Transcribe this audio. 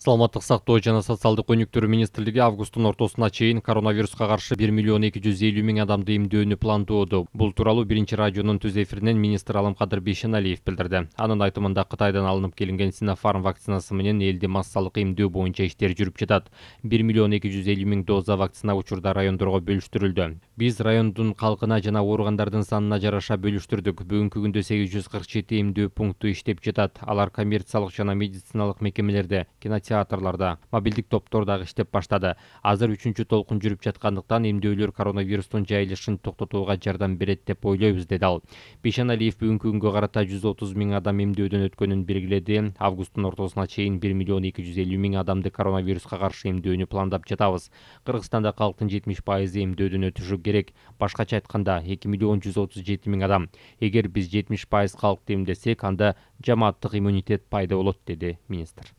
Саламаттык сактоо жана социалдык өнүктүрүү министрлиги августтун ортосуна чейин коронавируска каршы 1 миллион 250 миң адамды эмдөөнү пландоодо. Бул тууралуу биринчи радионун түз эфиринен министр Алымкадыр Бейшеналиев билдирди. Анын айтымында Кытайдан алынып келинген Синофарм вакцинасы менен элде массалык эмдөө боюнча иштер жүрүп жатат. 1 миллион 250 миң доза вакцина учурда райондорго бөлүштүрүлдү. Биз райондун калкына жана ооругандардын санына жараша бөлүштүрдүк. Бүгүнкү күндө 847 эмдөө пункту иштеп жатат. Алар коммерциялык жана медициналык мекемелерде, кинотеатрларда, мобилдик топтор дагы иштеп баштады. Азыр 3-чү толкун жүрүп жаткандыктан эмдөөлөр коронавирустун жайылышын токтотууга жардам берет деп ойлойбуз, деди ал. Бейшеналиев бүгүнкү күнгө карата 130 миң адам эмдөөдөн өткөнүн белгиледи. Августтун ортосуна чейин 1 миллион 250 миң адамды коронавируска каршы эмдөөнү пландап жатабыз. Кыргызстанда калктын 70% эмдөөдөн өтүшү керек. Башкача айтканда 2 миллион 137 миң адам. Эгер биз 70% калкты эмдесек, анда жамааттык иммунитет пайда болот, деди министр.